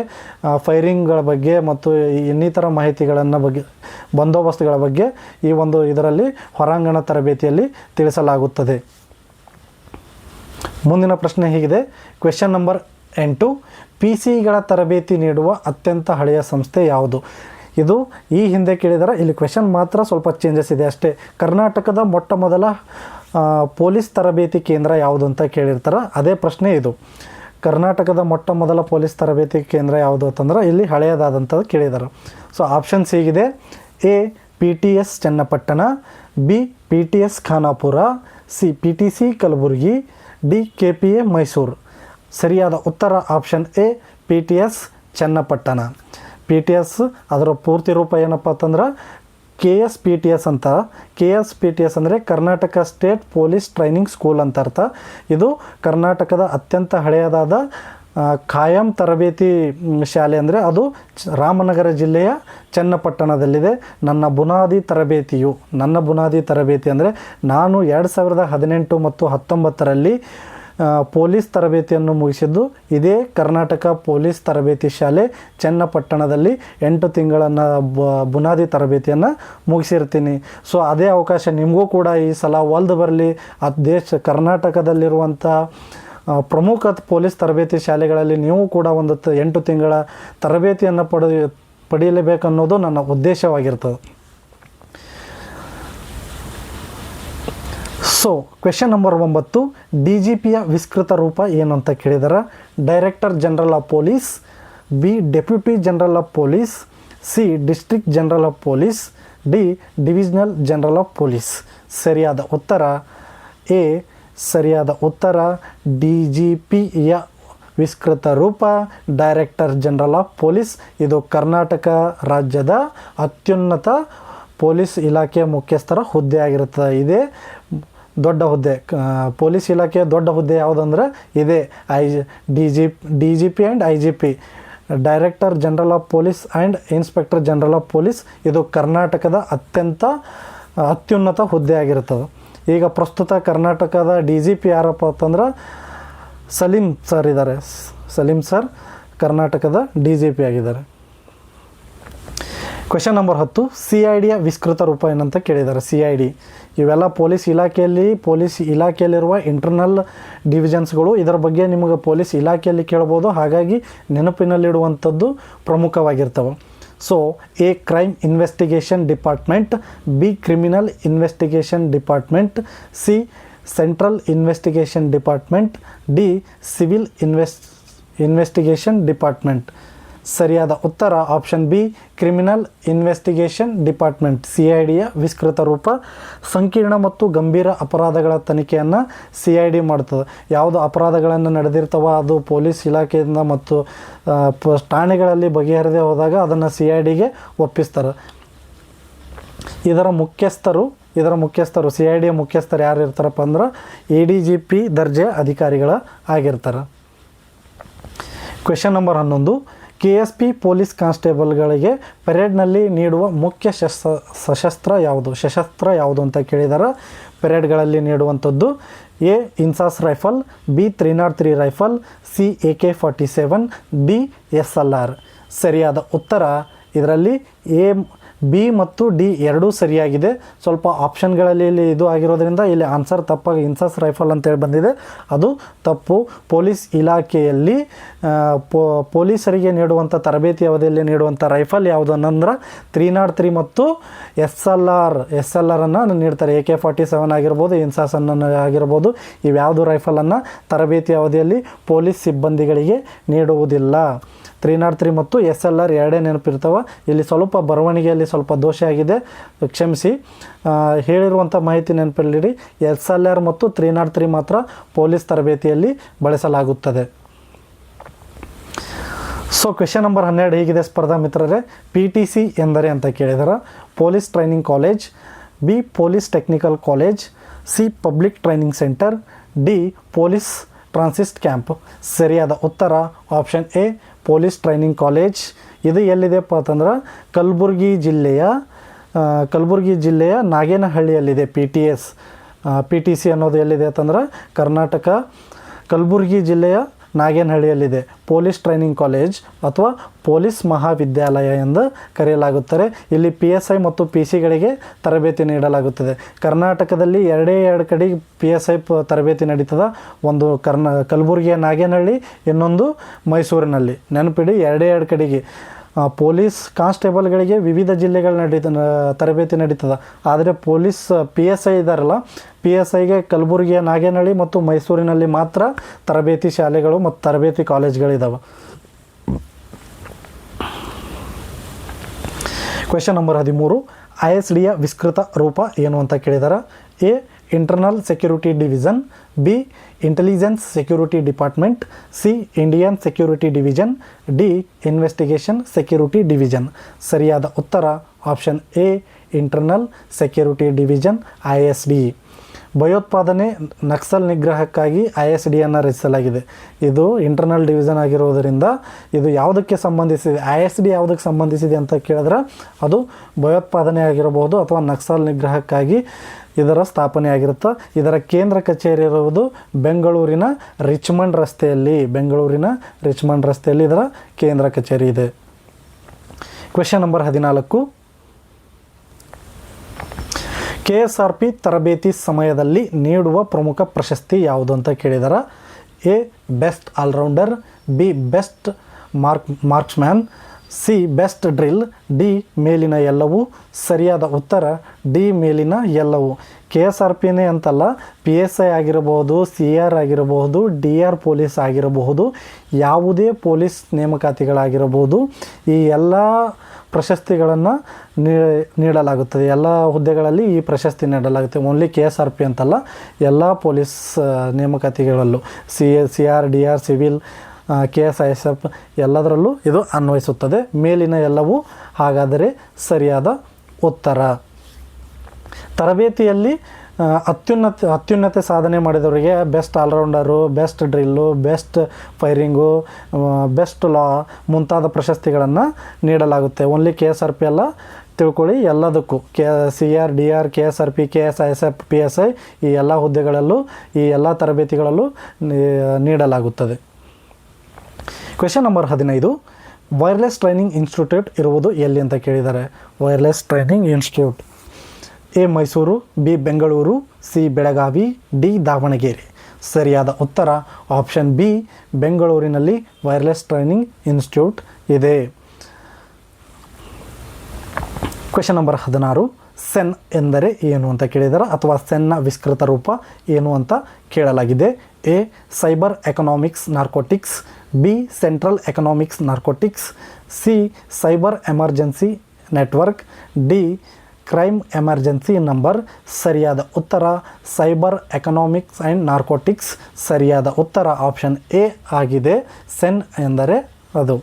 ಫೈರಿಂಗ್ಗಳ ಬಗ್ಗೆ ಮತ್ತು ಇನ್ನಿತರ ಮಾಹಿತಿಗಳನ್ನು ಬಗ್ಗೆ, ಬಂದೋಬಸ್ತುಗಳ ಬಗ್ಗೆ ಈ ಒಂದು ಇದರಲ್ಲಿ ಹೊರಾಂಗಣ ತರಬೇತಿಯಲ್ಲಿ ತಿಳಿಸಲಾಗುತ್ತದೆ. ಮುಂದಿನ ಪ್ರಶ್ನೆ ಹೀಗಿದೆ. ಕ್ವೆಶ್ಚನ್ ನಂಬರ್ 8: PCಗಳ ತರಬೇತಿ ನೀಡುವ ಅತ್ಯಂತ ಹಳೆಯ ಸಂಸ್ಥೆ ಯಾವುದು? ಇದು ಈ ಹಿಂದೆ ಕೇಳಿದರೆ ಇಲ್ಲಿ ಕ್ವೆಶನ್ ಮಾತ್ರ ಸ್ವಲ್ಪ ಚೇಂಜಸ್ ಇದೆ ಅಷ್ಟೇ. ಕರ್ನಾಟಕದ ಮೊಟ್ಟ ಮೊದಲ ಪೊಲೀಸ್ ತರಬೇತಿ ಕೇಂದ್ರ ಯಾವುದು ಅಂತ ಕೇಳಿರ್ತಾರೆ. ಅದೇ ಪ್ರಶ್ನೆ ಇದು. ಕರ್ನಾಟಕದ ಮೊಟ್ಟ ಮೊದಲ ಪೊಲೀಸ್ ತರಬೇತಿ ಕೇಂದ್ರ ಯಾವುದು ಅಂತಂದ್ರೆ ಇಲ್ಲಿ ಹಳೆಯದಾದಂಥದ್ದು ಕೇಳಿದ್ದಾರೆ. ಸೊ ಆಪ್ಷನ್ಸ್ ಹೀಗಿದೆ: A PTS Channapatna, B PTS Khanapur, C PTC Kalaburagi, D KPA Mysuru. ಸರಿಯಾದ ಉತ್ತರ option A PTS Channapatna. PTS ಅದರ ಪೂರ್ತಿ ರೂಪ ಏನಪ್ಪ ಅಂತಂದ್ರೆ KSPTS ಅಂತ. KSPTS ಅಂದರೆ Karnataka state police training school ಅಂತ ಅರ್ಥ. ಇದು ಕರ್ನಾಟಕದ ಅತ್ಯಂತ ಹಳೆಯದಾದ ಖಾಯಂ ತರಬೇತಿ ಶಾಲೆ. ಅಂದರೆ ಅದು ರಾಮನಗರ ಜಿಲ್ಲೆಯ ಚನ್ನಪಟ್ಟಣದಲ್ಲಿದೆ. ನನ್ನ ಬುನಾದಿ ತರಬೇತಿ ಅಂದರೆ ನಾನು 2018 ಮತ್ತು 19ರಲ್ಲಿ ಪೊಲೀಸ್ ತರಬೇತಿಯನ್ನು ಮುಗಿಸಿದ್ದು ಇದೇ ಕರ್ನಾಟಕ ಪೊಲೀಸ್ ತರಬೇತಿ ಶಾಲೆ ಚನ್ನಪಟ್ಟಣದಲ್ಲಿ 8 ತಿಂಗಳನ್ನು ಬುನಾದಿ ತರಬೇತಿಯನ್ನು ಮುಗಿಸಿರ್ತೀನಿ. ಸೊ ಅದೇ ಅವಕಾಶ ನಿಮಗೂ ಕೂಡ ಈ ಸಲ ಒಲ್ದು ಬರಲಿ. ಕರ್ನಾಟಕದಲ್ಲಿರುವಂಥ ಪ್ರಮುಖ ಪೊಲೀಸ್ ತರಬೇತಿ ಶಾಲೆಗಳಲ್ಲಿ ನೀವು ಕೂಡ ಒಂದು 8 ತಿಂಗಳ ತರಬೇತಿಯನ್ನು ಪಡೆಯಲೇಬೇಕನ್ನೋದು ನನ್ನ ಉದ್ದೇಶವಾಗಿರ್ತದೆ. So question number 9, D G ಪಿಯ ವಿಸ್ತೃತ ರೂಪ ಏನು ಅಂತ ಕೇಳಿದಾರೆ. Director general of police, B deputy general of police, C district general of police, D divisional general of police. ಸರಿಯಾದ ಉತ್ತರ ಎ. ಸರಿಯಾದ ಉತ್ತರ ಡಿ ಜಿ ಪಿಯ ವಿಸ್ತೃತ ರೂಪ ಡೈರೆಕ್ಟರ್ ಜನರಲ್ ಆಫ್ ಪೊಲೀಸ್. ಇದು ಕರ್ನಾಟಕ ರಾಜ್ಯದ ಅತ್ಯುನ್ನತ ಪೊಲೀಸ್ ಇಲಾಖೆಯ ಮುಖ್ಯಸ್ಥರ ಹುದ್ದೆ ಆಗಿರುತ್ತದೆ. ಇದೇ ದೊಡ್ಡ ಹುದ್ದೆ. ಪೊಲೀಸ್ ಇಲಾಖೆಯ ದೊಡ್ಡ ಹುದ್ದೆ ಯಾವುದಂದ್ರೆ ಇದೇ D G P and I G P, director general of police and inspector general of police. ಇದು ಕರ್ನಾಟಕದ ಅತ್ಯುನ್ನತ ಹುದ್ದೆ ಆಗಿರುತ್ತದೆ. ಈಗ ಪ್ರಸ್ತುತ ಕರ್ನಾಟಕದ ಡಿ ಜಿ ಪಿ ಯಾರಪ್ಪ ಅಂತಂದ್ರೆ ಸಲೀಂ ಸರ್ ಇದ್ದಾರೆ. ಸಲೀಂ ಸರ್ ಕರ್ನಾಟಕದ ಡಿ ಜಿ ಪಿ ಆಗಿದ್ದಾರೆ. ಕ್ವೆಶನ್ ನಂಬರ್ 10, ಸಿ ಐ ಡಿಯ ವಿಸ್ತೃತ ರೂಪ ಏನಂತ ಕೇಳಿದ್ದಾರೆ. ಸಿ ಐ ಡಿ ಇವೆಲ್ಲ ಪೊಲೀಸ್ ಇಲಾಖೆಯಲ್ಲಿರುವ ಇಂಟರ್ನಲ್ ಡಿವಿಷನ್ಸ್ಗಳು. ಇದರ ಬಗ್ಗೆ ನಿಮಗೆ ಪೊಲೀಸ್ ಇಲಾಖೆಯಲ್ಲಿ ಕೇಳ್ಬೋದು, ಹಾಗಾಗಿ ನೆನಪಿನಲ್ಲಿಡುವಂಥದ್ದು ಪ್ರಮುಖವಾಗಿರ್ತವೆ. So A crime investigation department, B criminal investigation department, C central investigation department, D civil investigation department. ಸರಿಯಾದ ಉತ್ತರ option B, criminal investigation department. C I ಡಿಯ ವಿಸ್ತೃತ ರೂಪ. ಸಂಕೀರ್ಣ ಮತ್ತು ಗಂಭೀರ ಅಪರಾಧಗಳ ತನಿಖೆಯನ್ನು ಸಿ ಐ ಡಿ ಮಾಡ್ತದೆ. ಯಾವುದು ಅಪರಾಧಗಳನ್ನು ನಡೆದಿರ್ತವ ಅದು ಪೊಲೀಸ್ ಇಲಾಖೆಯಿಂದ ಮತ್ತು ಠಾಣೆಗಳಲ್ಲಿ ಬಗೆಹರಿದೇ ಹೋದಾಗ ಅದನ್ನು ಸಿ ಐ ಡಿಗೆ ಒಪ್ಪಿಸ್ತಾರೆ. ಇದರ ಮುಖ್ಯಸ್ಥರು ಸಿ ಐ ಡಿಯ ಮುಖ್ಯಸ್ಥರು ಯಾರು ಇರ್ತಾರಪ್ಪ ಅಂದ್ರೆ ಎ ಡಿ ಜಿ ಪಿ ದರ್ಜೆಯ ಅಧಿಕಾರಿಗಳ ಆಗಿರ್ತಾರೆ. Question number 11, K S P police ಕಾನ್ಸ್ಟೇಬಲ್ಗಳಿಗೆ ಪೆರೇಡ್ನಲ್ಲಿ ನೀಡುವ ಮುಖ್ಯ ಸಶಸ್ತ್ರ ಯಾವುದು ಅಂತ ಕೇಳಿದಾರೆ. ಪೆರೇಡ್ಗಳಲ್ಲಿ ನೀಡುವಂಥದ್ದು A INSAS rifle, B 303 rifle, C AK-47, D SLR. ಸರಿಯಾದ ಉತ್ತರ ಇದರಲ್ಲಿ ಎ, ಬಿ ಮತ್ತು ಡಿ ಎರಡೂ ಸರಿಯಾಗಿದೆ. ಸ್ವಲ್ಪ ಆಪ್ಷನ್ಗಳಲ್ಲಿ ಇಲ್ಲಿ ಇದು ಆಗಿರೋದ್ರಿಂದ ಇಲ್ಲಿ ಆನ್ಸರ್ ತಪ್ಪಾಗಿ ಇನ್ಸಾಸ್ ರೈಫಲ್ ಅಂತೇಳಿ ಬಂದಿದೆ, ಅದು ತಪ್ಪು. ಪೊಲೀಸ್ ಇಲಾಖೆಯಲ್ಲಿ ಪೊಲೀಸರಿಗೆ ನೀಡುವಂಥ ತರಬೇತಿ ಅವಧಿಯಲ್ಲಿ ನೀಡುವಂಥ ರೈಫಲ್ ಯಾವುದು ಅನ್ನಂದ್ರೆ 303 ಮತ್ತು SLRನ್ನು ನೀಡ್ತಾರೆ. AK-47 ಆಗಿರ್ಬೋದು, ಇನ್ಸಾಸ್ ಆಗಿರ್ಬೋದು. ಇವ್ಯಾವುದು ರೈಫಲನ್ನು ತರಬೇತಿ ಅವಧಿಯಲ್ಲಿ ಪೊಲೀಸ್ ಸಿಬ್ಬಂದಿಗಳಿಗೆ ನೀಡುವುದಿಲ್ಲ. 303 ಮತ್ತು SLR ಎರಡೇ ನೆನಪಿರ್ತವೆ. ಇಲ್ಲಿ ಸ್ವಲ್ಪ ಬರವಣಿಗೆಯಲ್ಲಿ ಸ್ವಲ್ಪ ದೋಷ ಆಗಿದೆ, ಕ್ಷಮಿಸಿ. ಹೇಳಿರುವಂಥ ಮಾಹಿತಿ ನೆನಪಲ್ಲಿಡಿ. SLR ಮತ್ತು 303 ಮಾತ್ರ ಪೊಲೀಸ್ ತರಬೇತಿಯಲ್ಲಿ ಬಳಸಲಾಗುತ್ತದೆ. ಸೊ ಕ್ವೆಶನ್ ನಂಬರ್ 12 ಹೀಗಿದೆ ಸ್ಪರ್ಧಾ ಮಿತ್ರರೇ. PTC ಎಂದರೆ ಅಂತ ಕೇಳಿದಾರೆ. Police training college, B police technical college, C public training centre, D police transit camp. ಸರಿಯಾದ ಉತ್ತರ option A, police training college. ಇದು ಎಲ್ಲಿದೆಪ್ಪ ಅಂತಂದ್ರೆ ಕಲಬುರಗಿ ಜಿಲ್ಲೆಯ ನಾಗೇನಹಳ್ಳಿಯಲ್ಲಿದೆ. PTC ಅನ್ನೋದು ಎಲ್ಲಿದೆ ಅಂತಂದ್ರೆ ಕರ್ನಾಟಕ ಕಲಬುರಗಿ ಜಿಲ್ಲೆಯ ನಾಗೇನಹಳ್ಳಿಯಲ್ಲಿದೆ. ಪೊಲೀಸ್ ಟ್ರೈನಿಂಗ್ ಕಾಲೇಜ್ ಅಥವಾ ಪೊಲೀಸ್ ಮಹಾವಿದ್ಯಾಲಯ ಎಂದು ಕರೆಯಲಾಗುತ್ತದೆ. ಇಲ್ಲಿ PSI ಮತ್ತು PCಗಳಿಗೆ ತರಬೇತಿ ನೀಡಲಾಗುತ್ತದೆ. ಕರ್ನಾಟಕದಲ್ಲಿ ಎರಡು ಕಡೆ PSI ತರಬೇತಿ ನಡೀತದೆ. ಒಂದು ಕಲಬುರಗಿಯ ನಾಗೇನಹಳ್ಳಿ, ಇನ್ನೊಂದು ಮೈಸೂರಿನಲ್ಲಿ. ನೆನಪಿಡಿ, ಎರಡು ಕಡೆಗೆ ಪೊಲೀಸ್ ಕಾನ್ಸ್ಟೇಬಲ್ಗಳಿಗೆ ವಿವಿಧ ಜಿಲ್ಲೆಗಳು ತರಬೇತಿ ನಡೀತದೆ. ಆದರೆ ಪೊಲೀಸ್ PSI ಇದ್ದಾರಲ್ಲ, PSIಗೆ ಕಲಬುರಗಿಯ ನಾಗೇನಹಳ್ಳಿ ಮತ್ತು ಮೈಸೂರಿನಲ್ಲಿ ಮಾತ್ರ ತರಬೇತಿ ಶಾಲೆಗಳು ಮತ್ತು ತರಬೇತಿ ಕಾಲೇಜ್ಗಳಿದ್ದಾವೆ. ಕ್ವೆಶನ್ ನಂಬರ್ 13, ISDಯ ವಿಸ್ತೃತ ರೂಪ ಏನು ಅಂತ ಕೇಳಿದಾರೆ. A internal security division, B intelligence security department, C Indian security division, D investigation security division. ಸರಿಯಾದ ಉತ್ತರ option A, internal security division ISD. ಭಯೋತ್ಪಾದನೆ ನಕ್ಸಲ್ ನಿಗ್ರಹಕ್ಕಾಗಿ ISDಯನ್ನು ರಚಿಸಲಾಗಿದೆ. ಇದು ಇಂಟರ್ನಲ್ ಡಿವಿಷನ್ ಆಗಿರೋದರಿಂದ ಇದು ಯಾವುದಕ್ಕೆ ಸಂಬಂಧಿಸಿದೆ, ISD ಯಾವುದಕ್ಕೆ ಸಂಬಂಧಿಸಿದೆ ಅಂತ ಕೇಳಿದ್ರೆ ಅದು ಭಯೋತ್ಪಾದನೆ ಆಗಿರಬಹುದು ಅಥವಾ ನಕ್ಸಲ್ ನಿಗ್ರಹಕ್ಕಾಗಿ ಇದರ ಸ್ಥಾಪನೆ ಆಗಿರುತ್ತೆ. ಇದರ ಕೇಂದ್ರ ಕಚೇರಿ ಇರುವುದು ಬೆಂಗಳೂರಿನ ರಿಚ್ಮಂಡ್ ರಸ್ತೆಯಲ್ಲಿ ಇದರ ಕೇಂದ್ರ ಕಚೇರಿ ಇದೆ. ಕ್ವೆಶನ್ ನಂಬರ್ 14, KSRP ತರಬೇತಿ ಸಮಯದಲ್ಲಿ ನೀಡುವ ಪ್ರಮುಖ ಪ್ರಶಸ್ತಿ ಯಾವುದು ಅಂತ ಕೇಳಿದಾರೆ. A best all rounder, B best marksman, C best drill, D ಮೇಲಿನ ಎಲ್ಲವೂ. ಸರಿಯಾದ ಉತ್ತರ ಡಿ ಮೇಲಿನ ಎಲ್ಲವೂ. KSRPನೇ ಅಂತಲ್ಲ, PSI ಆಗಿರಬಹುದು, CR ಆಗಿರಬಹುದು, DR ಪೊಲೀಸ್ ಆಗಿರಬಹುದು, ಯಾವುದೇ ಪೊಲೀಸ್ ನೇಮಕಾತಿಗಳಾಗಿರಬಹುದು, ಈ ಎಲ್ಲ ಪ್ರಶಸ್ತಿಗಳನ್ನು ನೀಡಲಾಗುತ್ತದೆ. ಎಲ್ಲ ಹುದ್ದೆಗಳಲ್ಲಿ ಈ ಪ್ರಶಸ್ತಿ ನೀಡಲಾಗುತ್ತೆ. ಓನ್ಲಿ KSRP ಅಂತಲ್ಲ, ಎಲ್ಲ ಪೊಲೀಸ್ ನೇಮಕಾತಿಗಳಲ್ಲೂ CR, DR, ಸಿವಿಲ್, KSISF ಎಲ್ಲದರಲ್ಲೂ ಇದು ಅನ್ವಯಿಸುತ್ತದೆ. ಮೇಲಿನ ಎಲ್ಲವೂ ಹಾಗಾದರೆ ಸರಿಯಾದ ಉತ್ತರ. ತರಬೇತಿಯಲ್ಲಿ ಅತ್ಯುನ್ನತ ಸಾಧನೆ ಮಾಡಿದವರಿಗೆ best all rounder, best drill, best firing, best law ಮುಂತಾದ ಪ್ರಶಸ್ತಿಗಳನ್ನು ನೀಡಲಾಗುತ್ತೆ. ಓನ್ಲಿ KSRP ಅಲ್ಲ, ತಿಳ್ಕೊಳ್ಳಿ, ಎಲ್ಲದಕ್ಕೂ CR, DR, KSRP, KSISF, PSI ಈ ಎಲ್ಲ ಹುದ್ದೆಗಳಲ್ಲೂ ಈ ಎಲ್ಲ ತರಬೇತಿಗಳಲ್ಲೂ ನೀಡಲಾಗುತ್ತದೆ. Question number 15, wireless training institute ಇರುವುದು ಎಲ್ಲಿ ಅಂತ ಕೇಳಿದ್ದಾರೆ. Wireless training institute A Mysuru, B Bengaluru, C Belagavi, D Davanagere. ಸರಿಯಾದ ಉತ್ತರ ಆಪ್ಷನ್ ಬಿ, ಬೆಂಗಳೂರಿನಲ್ಲಿ ವೈರ್ಲೆಸ್ ಟ್ರೈನಿಂಗ್ ಇನ್ಸ್ಟಿಟ್ಯೂಟ್ ಇದೆ. ಕ್ವೆಶ್ಚನ್ ನಂಬರ್ 16, ಸೆನ್ ಎಂದರೆ ಏನು ಅಂತ ಕೇಳಿದ್ದಾರೆ, ಅಥವಾ ಸೆನ್ನ ವಿಸ್ತೃತ ರೂಪ ಏನು ಅಂತ ಕೇಳಲಾಗಿದೆ. A cyber economics narcotics, B central economics narcotics, C cyber emergency network, D crime emergency number. ಸರಿಯಾದ ಉತ್ತರ ಸೈಬರ್ ಎಕನಾಮಿಕ್ಸ್ ಆ್ಯಂಡ್ ನಾರ್ಕೋಟಿಕ್ಸ್. ಸರಿಯಾದ ಉತ್ತರ ಆಪ್ಷನ್ ಎ ಆಗಿದೆ. ಸೆನ್ ಎಂದರೆ ಅದು.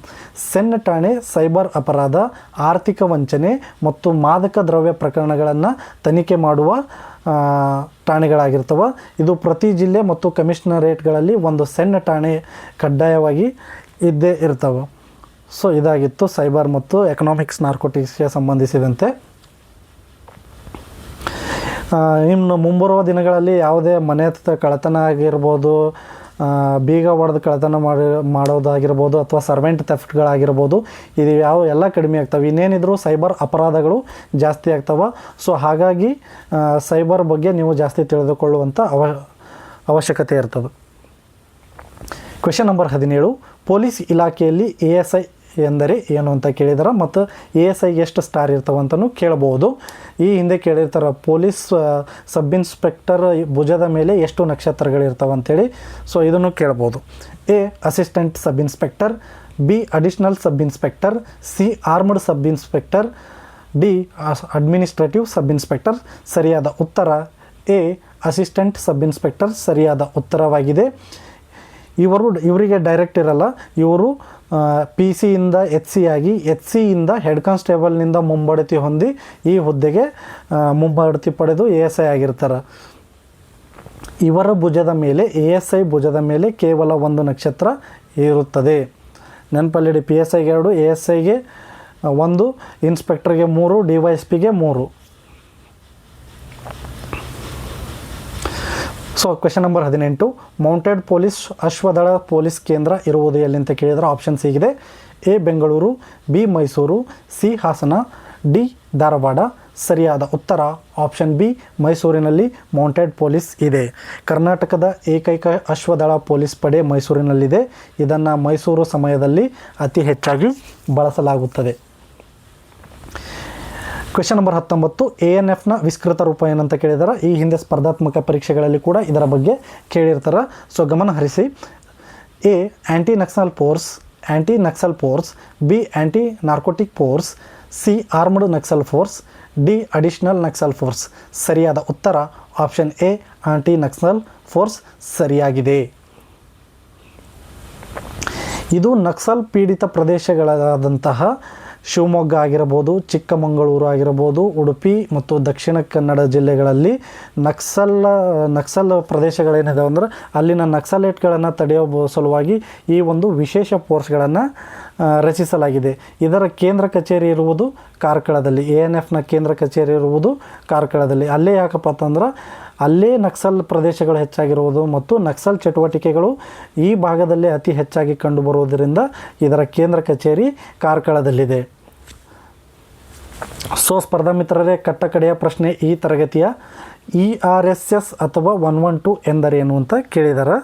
ಸೆನ್ ಠಾಣೆ ಸೈಬರ್ ಅಪರಾಧ, ಆರ್ಥಿಕ ವಂಚನೆ ಮತ್ತು ಮಾದಕ ದ್ರವ್ಯ ಪ್ರಕರಣಗಳನ್ನು ತನಿಖೆ ಮಾಡುವ ಠಾಣೆಗಳಾಗಿರ್ತವೆ. ಇದು ಪ್ರತಿ ಜಿಲ್ಲೆ ಮತ್ತು ಕಮಿಷನರೇಟ್ಗಳಲ್ಲಿ ಒಂದು ಸೆನ್ ಠಾಣೆ ಕಡ್ಡಾಯವಾಗಿ ಇದ್ದೇ ಇರ್ತವೆ. ಸೊ ಇದಾಗಿತ್ತು ಸೈಬರ್ ಮತ್ತು ಎಕನಾಮಿಕ್ಸ್ ನಾರ್ಕೋಟಿಕ್ಸ್ಗೆ ಸಂಬಂಧಿಸಿದಂತೆ. ಇನ್ನು ಮುಂಬರುವ ದಿನಗಳಲ್ಲಿ ಯಾವುದೇ ಮನೆ ಕಳ್ಳತನ ಆಗಿರ್ಬೋದು, ಬೀಗ ಹೊಡೆದು ಕಳ್ಳತನ ಮಾಡೋದಾಗಿರ್ಬೋದು, ಅಥವಾ ಸರ್ವೆಂಟ್ ಥೆಫ್ಟ್ಗಳಾಗಿರ್ಬೋದು, ಇದು ಎಲ್ಲ ಕಡಿಮೆ ಆಗ್ತವೆ. ಇನ್ನೇನಿದ್ರು ಸೈಬರ್ ಅಪರಾಧಗಳು ಜಾಸ್ತಿ ಆಗ್ತವೆ. ಸೊ ಹಾಗಾಗಿ ಸೈಬರ್ ಬಗ್ಗೆ ನೀವು ಜಾಸ್ತಿ ತಿಳಿದುಕೊಳ್ಳುವಂಥ ಅವಶ್ಯಕತೆ ಇರ್ತದೆ. ಕ್ವೆಶ್ಚನ್ ನಂಬರ್ 17, ಪೊಲೀಸ್ ಇಲಾಖೆಯಲ್ಲಿ ASI ಎಂದರೆ ಏನು ಅಂತ ಕೇಳಿದಾರೆ, ಮತ್ತು ASIಗೆ ಎಷ್ಟು ಸ್ಟಾರ್ ಇರ್ತವೆ ಅಂತಲೂ ಕೇಳಬಹುದು. ಈ ಹಿಂದೆ ಕೇಳಿರ್ತಾರೆ ಪೊಲೀಸ್ ಸಬ್ ಇನ್ಸ್ಪೆಕ್ಟರ್ ಭುಜದ ಮೇಲೆ ಎಷ್ಟು ನಕ್ಷತ್ರಗಳಿರ್ತವೆ ಅಂಥೇಳಿ. ಸೊ ಇದನ್ನು ಕೇಳ್ಬೋದು. A assistant sub inspector, B additional sub inspector, C armed sub inspector, D administrative sub inspector. ಸರಿಯಾದ ಉತ್ತರ ಎ ಅಸಿಸ್ಟೆಂಟ್ ಸಬ್ ಇನ್ಸ್ಪೆಕ್ಟರ್ ಸರಿಯಾದ ಉತ್ತರವಾಗಿದೆ. ಇವರಿಗೆ ಡೈರೆಕ್ಟ್ ಇರಲ್ಲ, ಇವರು PC ಇಂದ HC ಆಗಿ, HC ಇಂದ ಹೆಡ್ ಕಾನ್ಸ್ಟೇಬಲ್ನಿಂದ ಮುಂಬಡ್ತಿ ಹೊಂದಿ ಈ ಹುದ್ದೆಗೆ ಮುಂಬಡ್ತಿ ಪಡೆದು ASI ಆಗಿರ್ತಾರೆ. ಇವರ ಭುಜದ ಮೇಲೆ, ASI ಭುಜದ ಮೇಲೆ ಕೇವಲ ಒಂದು ನಕ್ಷತ್ರ ಇರುತ್ತದೆ. ನೆನಪಲ್ಲಿಡಿ, PSIಗೆ 2, ASIಗೆ 1, ಇನ್ಸ್ಪೆಕ್ಟರ್ಗೆ 3, DYSPಗೆ 3. So question number 18, mounted police ಅಶ್ವದಳ ಪೊಲೀಸ್ ಕೇಂದ್ರ ಇರುವುದು ಎಲ್ಲಿ ಅಂತ ಕೇಳಿದರೆ ಆಪ್ಷನ್ಸ್ ಹೀಗಿದೆ. A Bengaluru, B Mysuru, C Hassan, D Dharwad. ಸರಿಯಾದ ಉತ್ತರ ಆಪ್ಷನ್ ಬಿ, ಮೈಸೂರಿನಲ್ಲಿ ಮೌಂಟೆಡ್ ಪೊಲೀಸ್ ಇದೆ. ಕರ್ನಾಟಕದ ಏಕೈಕ ಅಶ್ವದಳ ಪೊಲೀಸ್ ಪಡೆ ಮೈಸೂರಿನಲ್ಲಿದೆ. ಇದನ್ನು ಮೈಸೂರು ಸಮಯದಲ್ಲಿ ಅತಿ ಹೆಚ್ಚಾಗಿ ಬಳಸಲಾಗುತ್ತದೆ. ಕ್ವೆಶ್ಚನ್ ನಂಬರ್ 19, ANFನ ವಿಸ್ತೃತ ರೂಪ ಏನಂತ ಕೇಳಿದಾರೆ. ಈ ಹಿಂದೆ ಸ್ಪರ್ಧಾತ್ಮಕ ಪರೀಕ್ಷೆಗಳಲ್ಲಿ ಕೂಡ ಇದರ ಬಗ್ಗೆ ಕೇಳಿರ್ತಾರೆ. ಸೊ ಗಮನ ಹರಿಸಿ. A anti Naxal force, B anti narcotic force, C armed Naxal force, D additional Naxal force. ಸರಿಯಾದ ಉತ್ತರ option A anti Naxal force ಸರಿಯಾಗಿದೆ. ಇದು ನಕ್ಸಲ್ ಪೀಡಿತ ಪ್ರದೇಶಗಳಾದಂತಹ ಶಿವಮೊಗ್ಗ ಆಗಿರಬಹುದು, ಚಿಕ್ಕಮಗಳೂರು ಆಗಿರಬಹುದು, ಉಡುಪಿ ಮತ್ತು ದಕ್ಷಿಣ ಕನ್ನಡ ಜಿಲ್ಲೆಗಳಲ್ಲಿ ನಕ್ಸಲ್ ಪ್ರದೇಶಗಳೇನಿದೆ ಅಂದರೆ ಅಲ್ಲಿನ ನಕ್ಸಲೇಟ್ಗಳನ್ನು ತಡೆಯುವ ಸಲುವಾಗಿ ಈ ಒಂದು ವಿಶೇಷ ಫೋರ್ಸ್ಗಳನ್ನು ರಚಿಸಲಾಗಿದೆ. ಇದರ ಕೇಂದ್ರ ಕಚೇರಿ ಇರುವುದು ಕಾರ್ಕಳದಲ್ಲಿ. ANFನ ಕೇಂದ್ರ ಕಚೇರಿ ಇರುವುದು ಕಾರ್ಕಳದಲ್ಲಿ. ಅಲ್ಲೇ ಯಾಕಪ್ಪ ಅಂತಂದ್ರೆ ಅಲ್ಲೇ ನಕ್ಸಲ್ ಪ್ರದೇಶಗಳು ಹೆಚ್ಚಾಗಿರುವುದು ಮತ್ತು ನಕ್ಸಲ್ ಚಟುವಟಿಕೆಗಳು ಈ ಭಾಗದಲ್ಲಿ ಅತಿ ಹೆಚ್ಚಾಗಿ ಕಂಡುಬರುವುದರಿಂದ ಇದರ ಕೇಂದ್ರ ಕಚೇರಿ ಕಾರ್ಕಳದಲ್ಲಿದೆ. ಸೊ ಸ್ಪರ್ಧಾ ಮಿತ್ರರೇ, ಕಟ್ಟಕಡೆಯ ಪ್ರಶ್ನೆ ಈ ತರಗತಿಯ ERSS ಅಥವಾ 112 ಎಂದರೇನು ಅಂತ ಕೇಳಿದ್ದಾರೆ.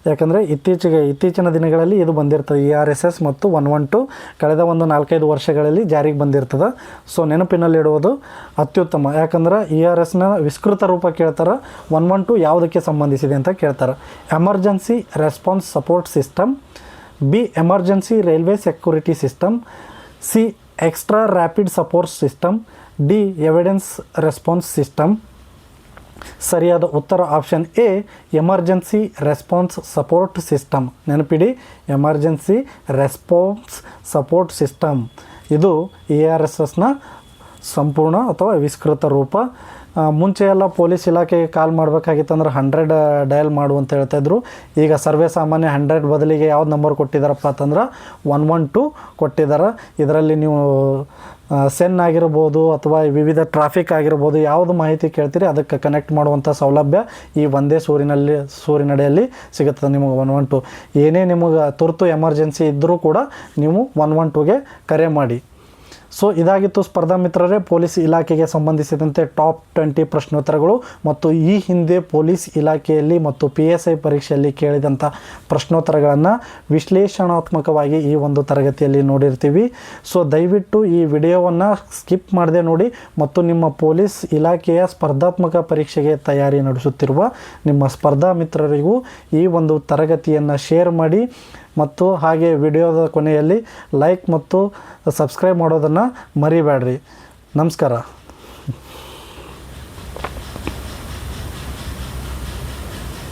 ಯಾಕಂದರೆ ಇತ್ತೀಚಿನ ದಿನಗಳಲ್ಲಿ ಇದು ಬಂದಿರ್ತದೆ ERSS ಮತ್ತು 112 ಕಳೆದ ಒಂದು 4-5 ವರ್ಷಗಳಲ್ಲಿ ಜಾರಿಗೆ ಬಂದಿರ್ತದೆ. ಸೊ ನೆನಪಿನಲ್ಲಿಡುವುದು ಅತ್ಯುತ್ತಮ. ಯಾಕಂದ್ರೆ ERSನ ವಿಸ್ತೃತ ರೂಪ ಕೇಳ್ತಾರೆ, 112 ಯಾವುದಕ್ಕೆ ಸಂಬಂಧಿಸಿದೆ ಅಂತ ಕೇಳ್ತಾರೆ. Emergency response support system, B emergency railway security system, C extra rapid support system, D evidence response system. ಸರಿಯಾದ ಉತ್ತರ option A emergency response support system. ನೆನಪಿಡಿ, ಎಮರ್ಜೆನ್ಸಿ ರೆಸ್ಪಾನ್ಸ್ ಸಪೋರ್ಟ್ ಸಿಸ್ಟಮ್ ಇದು ERSSನ ಸಂಪೂರ್ಣ ಅಥವಾ ವಿಸ್ತೃತ ರೂಪ. ಮುಂಚೆ ಎಲ್ಲ ಪೊಲೀಸ್ ಇಲಾಖೆಗೆ ಕಾಲ್ ಮಾಡಬೇಕಾಗಿತ್ತಂದ್ರೆ 100 ಡಯಲ್ ಮಾಡು ಅಂತ ಹೇಳ್ತಾಯಿದ್ರು. ಈಗ ಸರ್ವೇ ಸಾಮಾನ್ಯ 100 ಬದಲಿಗೆ ಯಾವ್ದು ನಂಬರ್ ಕೊಟ್ಟಿದ್ದಾರಪ್ಪ ಅಂತಂದ್ರೆ 112 ಕೊಟ್ಟಿದ್ದಾರೆ. ಇದರಲ್ಲಿ ನೀವು ಸೆನ್ ಆಗಿರ್ಬೋದು ಅಥವಾ ವಿವಿಧ ಟ್ರಾಫಿಕ್ ಆಗಿರ್ಬೋದು, ಯಾವುದು ಮಾಹಿತಿ ಕೇಳ್ತೀರಿ ಅದಕ್ಕೆ ಕನೆಕ್ಟ್ ಮಾಡುವಂಥ ಸೌಲಭ್ಯ ಈ ಒಂದೇ ಸೂರಿನಡಿಯಲ್ಲಿ ಸಿಗುತ್ತದೆ ನಿಮಗೆ 112. ಏನೇ ನಿಮಗೆ ತುರ್ತು ಎಮರ್ಜೆನ್ಸಿ ಇದ್ದರೂ ಕೂಡ ನೀವು 112ಗೆ ಕರೆ ಮಾಡಿ. ಸೊ ಇದಾಗಿತ್ತು ಸ್ಪರ್ಧಾ ಮಿತ್ರರೇ ಪೊಲೀಸ್ ಇಲಾಖೆಗೆ ಸಂಬಂಧಿಸಿದಂತೆ ಟಾಪ್ 20 ಪ್ರಶ್ನೋತ್ತರಗಳು ಮತ್ತು ಈ ಹಿಂದೆ ಪೊಲೀಸ್ ಇಲಾಖೆಯಲ್ಲಿ ಮತ್ತು PSI ಪರೀಕ್ಷೆಯಲ್ಲಿ ಕೇಳಿದಂಥ ಪ್ರಶ್ನೋತ್ತರಗಳನ್ನು ವಿಶ್ಲೇಷಣಾತ್ಮಕವಾಗಿ ಈ ಒಂದು ತರಗತಿಯಲ್ಲಿ ನೋಡಿರ್ತೀವಿ. ಸೊ ದಯವಿಟ್ಟು ಈ ವಿಡಿಯೋವನ್ನು ಸ್ಕಿಪ್ ಮಾಡದೆ ನೋಡಿ ಮತ್ತು ನಿಮ್ಮ ಪೊಲೀಸ್ ಇಲಾಖೆಯ ಸ್ಪರ್ಧಾತ್ಮಕ ಪರೀಕ್ಷೆಗೆ ತಯಾರಿ ನಡೆಸುತ್ತಿರುವ ನಿಮ್ಮ ಸ್ಪರ್ಧಾ ಮಿತ್ರರಿಗೂ ಈ ಒಂದು ತರಗತಿಯನ್ನು ಶೇರ್ ಮಾಡಿ ಮತ್ತು ಹಾಗೆ ವಿಡಿಯೋದ ಕೊನೆಯಲ್ಲಿ ಲೈಕ್ ಮತ್ತು ಸಬ್ಸ್ಕ್ರೈಬ್ ಮಾಡೋದನ್ನು ಮರಿಬೇಡ್ರಿ. ನಮಸ್ಕಾರ.